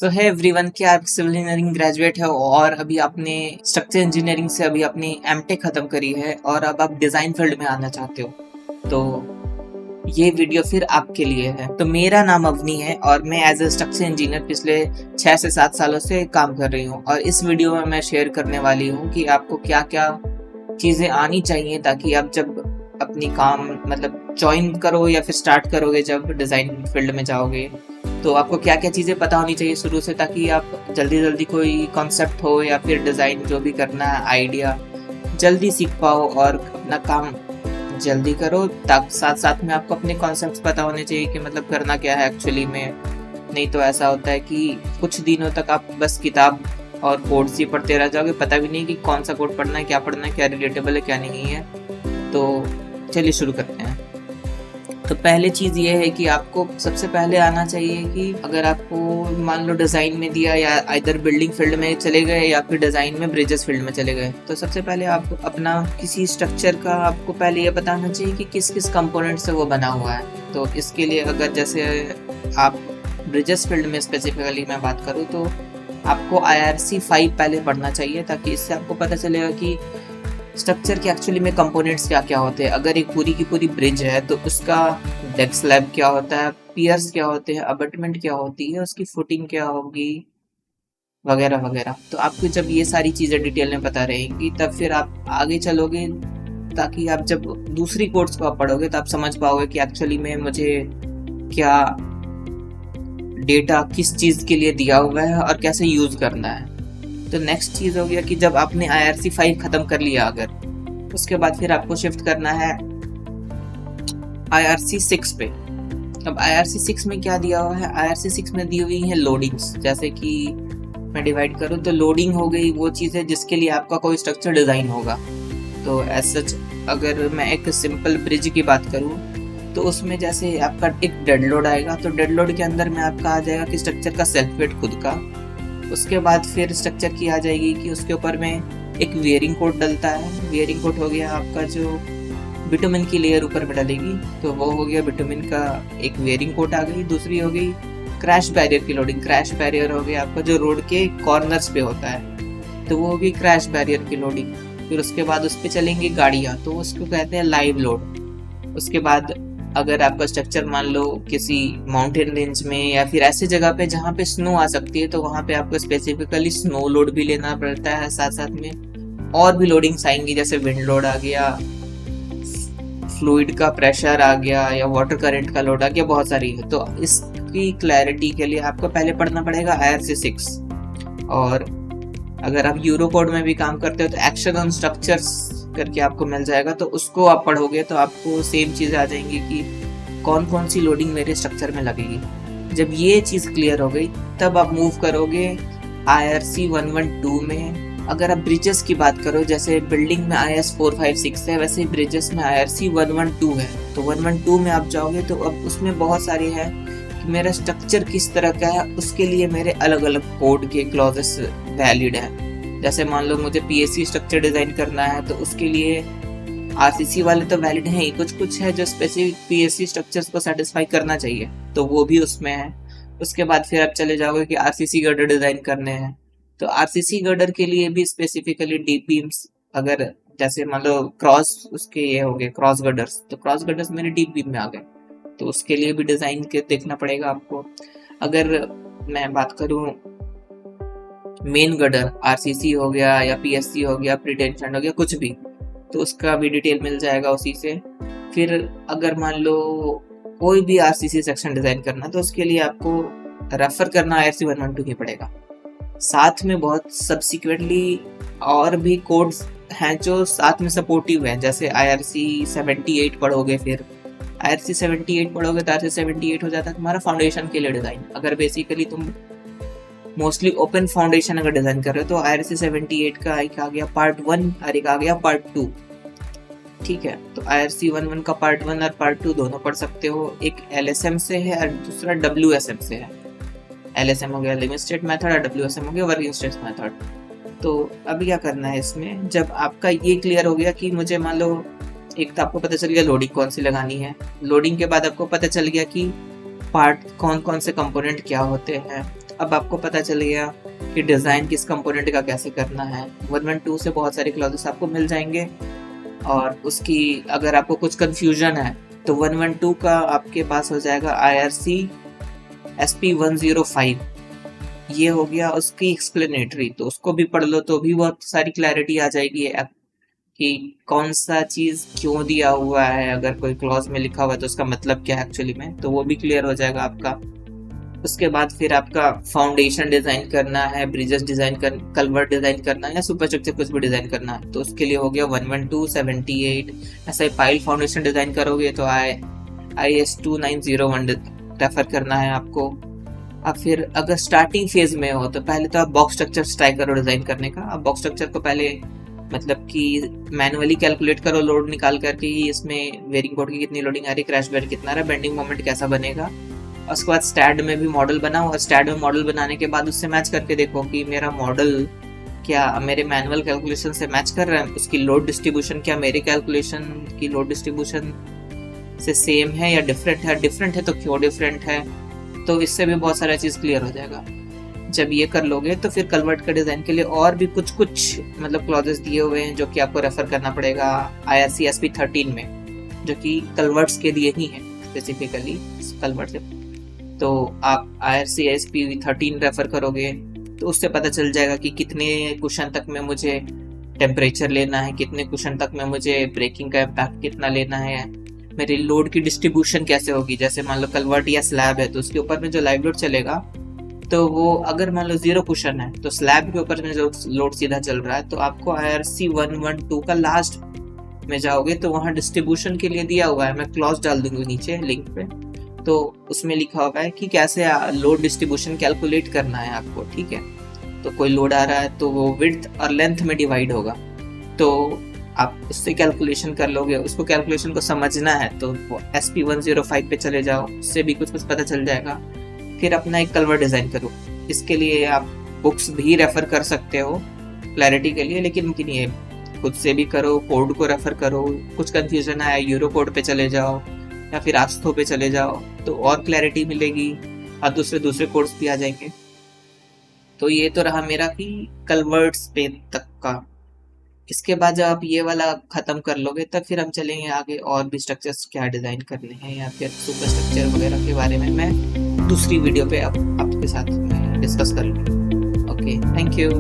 तो है एवरीवन, क्या आप सिविल इंजीनियरिंग ग्रेजुएट है और अभी आपने स्ट्रक्चर इंजीनियरिंग से अभी अपनी एमटेक खत्म करी है और अब आप डिजाइन फील्ड में आना चाहते हो, तो ये वीडियो फिर आपके लिए है। तो मेरा नाम अवनी है और मैं एज ए स्ट्रक्चर इंजीनियर पिछले 6 से 7 सालों से काम कर रही हूँ। और इस वीडियो में मैं शेयर करने वाली हूँ कि आपको क्या क्या चीजें आनी चाहिए ताकि आप जब अपनी काम मतलब ज्वाइन करो या फिर स्टार्ट करोगे, जब डिजाइन फील्ड में जाओगे, तो आपको क्या क्या चीज़ें पता होनी चाहिए शुरू से, ताकि आप जल्दी जल्दी कोई कॉन्सेप्ट हो या फिर डिज़ाइन जो भी करना है आइडिया जल्दी सीख पाओ और अपना काम जल्दी करो। ताकि साथ साथ में आपको अपने कॉन्सेप्ट्स पता होने चाहिए कि मतलब करना क्या है एक्चुअली में। नहीं तो ऐसा होता है कि कुछ दिनों तक आप बस किताब और कोड्स ही पढ़ते रह जाओगे, पता भी नहीं कि कौन सा कोड पढ़ना है, क्या रिलेटेबल है, क्या नहीं है। तो चलिए शुरू करते हैं। तो पहले चीज़ ये है कि आपको सबसे पहले आना चाहिए कि अगर आपको मान लो डिज़ाइन में दिया या इधर बिल्डिंग फील्ड में चले गए या फिर डिज़ाइन में ब्रिजेस फील्ड में चले गए, तो सबसे पहले आप अपना किसी स्ट्रक्चर का आपको पहले ये बताना चाहिए कि किस किस कंपोनेंट से वो बना हुआ है। तो इसके लिए अगर जैसे आप ब्रिजेस फील्ड में स्पेसिफिकली मैं बात करूँ तो आपको IRC 5 पहले पढ़ना चाहिए, ताकि इससे आपको पता चलेगा कि स्ट्रक्चर के एक्चुअली में कंपोनेंट्स क्या क्या होते हैं। अगर एक पूरी की पूरी ब्रिज है तो उसका डेक स्लैब क्या होता है, पियर्स क्या होते हैं, अबटमेंट क्या होती है, उसकी फुटिंग क्या होगी, वगैरह वगैरह। तो आपको जब ये सारी चीज़ें डिटेल में पता रहेंगी तब फिर आप आगे चलोगे, ताकि आप जब दूसरी कोर्स को आप पढ़ोगे तो आप समझ पाओगे कि एक्चुअली में मुझे क्या डेटा किस चीज़ के लिए दिया हुआ है और कैसे यूज़ करना है। तो नेक्स्ट चीज़ हो गया कि जब आपने IRC 5 ख़त्म कर लिया अगर, उसके बाद फिर आपको शिफ्ट करना है IRC 6 पे। अब IRC 6 में क्या दिया हुआ है, IRC 6 में दी हुई है लोडिंग्स। जैसे कि मैं डिवाइड करूँ तो लोडिंग हो गई वो चीज़ है जिसके लिए आपका कोई स्ट्रक्चर डिज़ाइन होगा। तो एज सच अगर मैं एक सिंपल ब्रिज की बात करूँ तो उसमें जैसे आपका एक डेड लोड आएगा, तो डेड लोड के अंदर में आपका आ जाएगा कि स्ट्रक्चर का सेल्फ वेट खुद का। उसके बाद फिर स्ट्रक्चर की आ जाएगी कि उसके ऊपर में एक वेयरिंग कोट डलता है। वेयरिंग कोट हो गया आपका जो बिटुमिन की लेयर ऊपर में डलेगी, तो वो हो गया बिटुमिन का एक वेयरिंग कोट आ गई। दूसरी हो गई क्रैश बैरियर की लोडिंग। क्रैश बैरियर हो गया आपका जो रोड के कॉर्नर्स पे होता है, तो वो होगी क्रैश बैरियर की लोडिंग। फिर उसके बाद उस पर चलेंगी गाड़ियाँ, तो उसको कहते हैं लाइव लोड। उसके बाद अगर आपका स्ट्रक्चर मान लो किसी माउंटेन रेंज में या फिर ऐसी जगह पे जहाँ पे स्नो आ सकती है, तो वहाँ पे आपको स्पेसिफिकली स्नो लोड भी लेना पड़ता है। साथ साथ में और भी लोडिंग्स आएंगी, जैसे विंड लोड आ गया, फ्लूइड का प्रेशर आ गया, या वाटर करंट का लोड आ गया, बहुत सारी है। तो इसकी क्लैरिटी के लिए आपको पहले पढ़ना पड़ेगा IRC 6। और अगर आप यूरो कोड में भी काम करते हो तो एक्शन ऑन स्ट्रक्चर्स करके आपको मिल जाएगा, तो उसको आप पढ़ोगे तो आपको सेम चीज़ आ जाएंगी कि कौन कौन सी लोडिंग मेरे स्ट्रक्चर में लगेगी। जब ये चीज़ क्लियर हो गई तब आप मूव करोगे IRC 112 में। अगर आप ब्रिजेस की बात करो, जैसे बिल्डिंग में IS 456 है, वैसे ब्रिजेस में IRC 112 है। तो 112 में आप जाओगे तो अब उसमें बहुत सारे हैं कि मेरा स्ट्रक्चर किस तरह का है, उसके लिए मेरे अलग अलग कोड के क्लॉजेस वैलिड है। जैसे मान लो मुझे PSC स्ट्रक्चर डिज़ाइन करना है, तो उसके लिए RCC वाले तो वैलिड हैं ही, कुछ कुछ है जो स्पेसिफिक PSC स्ट्रक्चर्स को सेटिस्फाई करना चाहिए, तो वो भी उसमें है। उसके बाद फिर आप चले जाओगे कि RCC गर्डर डिज़ाइन करने हैं, तो RCC गर्डर के लिए भी स्पेसिफिकली डीप बीम्स, अगर जैसे मान लो क्रॉस उसके ये हो गए क्रॉस गर्डर्स, तो क्रॉस गर्डर्स मेरे डीप बीम में आ गए, तो उसके लिए भी डिज़ाइन के देखना पड़ेगा आपको। अगर मैं बात करूँ मेन गर्डर RCC हो गया या PSC हो गया, प्रीटेंशन हो गया, कुछ भी, तो उसका भी डिटेल मिल जाएगा उसी से। फिर अगर मान लो कोई भी RCC सेक्शन डिज़ाइन करना, तो उसके लिए आपको रेफर करना IRC 112 ही पड़ेगा। साथ में बहुत सब्सिक्वेंटली और भी कोड्स हैं जो साथ में सपोर्टिव हैं, जैसे IRC 78 पढ़ोगे। फिर IRC 78 पढ़ोगे तो IRC 78 हो जाता है तुम्हारा फाउंडेशन के लिए डिज़ाइन। अगर बेसिकली तुम मोस्टली ओपन फाउंडेशन अगर डिज़ाइन कर रहे हो तो IRC 78 का एक आ गया पार्ट 1 और एक आ गया पार्ट 2। ठीक है, तो IRC 11 का पार्ट 1 और पार्ट 2 दोनों पढ़ सकते हो। एक LSM से है और दूसरा WSM से है। LSM हो गया लिमिट स्टेट मेथड और WSM हो गया वर्किंग स्टेट मेथड। तो अभी क्या करना है इसमें, जब आपका ये क्लियर हो गया कि मुझे मान लो एक तो आपको पता चल गया लोडिंग कौन सी लगानी है, लोडिंग के बाद आपको पता चल गया कि पार्ट कौन कौन से कंपोनेंट क्या होते हैं। अब आपको पता चल गया कि डिज़ाइन किस कंपोनेंट का कैसे करना है। 112 से बहुत सारे क्लॉजेस आपको मिल जाएंगे, और उसकी अगर आपको कुछ कंफ्यूजन है तो 112 का आपके पास हो जाएगा IRC SP105, ये हो गया उसकी एक्सप्लेनेटरी, तो उसको भी पढ़ लो तो भी बहुत सारी क्लैरिटी आ जाएगी कि कौन सा चीज़ क्यों दिया हुआ है, अगर कोई क्लॉज में लिखा हुआ है तो उसका मतलब क्या है एक्चुअली में, तो वो भी क्लियर हो जाएगा आपका। उसके बाद फिर आपका फाउंडेशन डिज़ाइन करना है, ब्रिजेस डिज़ाइन कर, कल्वर्ट डिज़ाइन करना है, या सुपरस्ट्रक्चर कुछ भी डिज़ाइन करना है, तो उसके लिए हो गया 112, 78। ऐसा ही पाइल फाउंडेशन डिज़ाइन करोगे तो IS 2901 रेफर करना है आपको। अब फिर अगर स्टार्टिंग फेज में हो तो पहले तो आप बॉक्स स्ट्रक्चर ट्राई करो डिज़ाइन करने का। अब बॉक्स स्ट्रक्चर को पहले मतलब कि मैनुअली कैलकुलेट करो लोड निकाल करके कि इसमें वेरिंग कोड की कितनी लोडिंग आ रही है, क्रैश बैर कितना आ रहा है, बेंडिंग मोमेंट कैसा बनेगा। उसके बाद स्टैड में भी मॉडल बनाओ, और स्टैड में मॉडल बनाने के बाद उससे मैच करके देखो कि मेरा मॉडल क्या मेरे मैनुअल कैलकुलेशन से मैच कर रहा है, उसकी लोड डिस्ट्रीब्यूशन क्या मेरे कैलकुलेशन की लोड डिस्ट्रीब्यूशन से सेम है या डिफरेंट है, डिफरेंट है तो क्यों डिफरेंट है। तो इससे भी बहुत सारा चीज़ क्लियर हो जाएगा। जब ये कर लोगे तो फिर कन्वर्ट का डिज़ाइन के लिए और भी कुछ मतलब क्लॉजेस दिए हुए हैं जो कि आपको रेफर करना पड़ेगा IRC SP13 में, जो कि कन्वर्ट्स के लिए ही है स्पेसिफिकली कन्वर्ट से। तो आप IRC SP13 रेफर करोगे तो उससे पता चल जाएगा कि कितने कुशन तक में मुझे टेम्परेचर लेना है, कितने कुशन तक में मुझे ब्रेकिंग का इम्पैक्ट कितना लेना है, मेरी लोड की डिस्ट्रीब्यूशन कैसे होगी। जैसे मान लो कन्वर्ट या स्लैब है तो उसके ऊपर में जो लाइव लोड चलेगा, तो वो अगर मान लो 0 कुशन है तो स्लैब के ऊपर में जो लोड सीधा चल रहा है, तो आपको IRC 112 का लास्ट में जाओगे तो वहाँ डिस्ट्रीब्यूशन के लिए दिया हुआ है, मैं क्लॉज डाल दूंगी नीचे लिंक पे, तो उसमें लिखा होगा है कि कैसे लोड डिस्ट्रीब्यूशन कैलकुलेट करना है आपको, ठीक है। तो कोई लोड आ रहा है तो वो विड्थ और लेंथ में डिवाइड होगा, तो आप उससे कैलकुलेशन कर लोगे। उसको कैलकुलेशन को समझना है तो SP105 पे चले जाओ, उससे भी कुछ पता चल जाएगा। फिर अपना एक कन्वर्ट डिज़ाइन करो, इसके लिए आप बुक्स भी रेफ़र कर सकते हो क्लैरिटी के लिए, लेकिन मुमकिन ये खुद से भी करो, कोड को रेफ़र करो। कुछ कन्फ्यूजन आया यूरो कोड पे चले जाओ या फिर आस्थो पे चले जाओ तो और क्लैरिटी मिलेगी, और दूसरे कोड्स भी आ जाएंगे। तो ये तो रहा मेरा कि कन्वर्ट्स पे तक का। इसके बाद जब आप ये वाला ख़त्म कर लोगे तब फिर हम चलेंगे आगे और भी स्ट्रक्चर्स क्या डिज़ाइन करने हैं, या फिर सुपर स्ट्रक्चर वगैरह के बारे में मैं दूसरी वीडियो पे आपके साथ मैं डिस्कस करूँगी। Okay, thank you.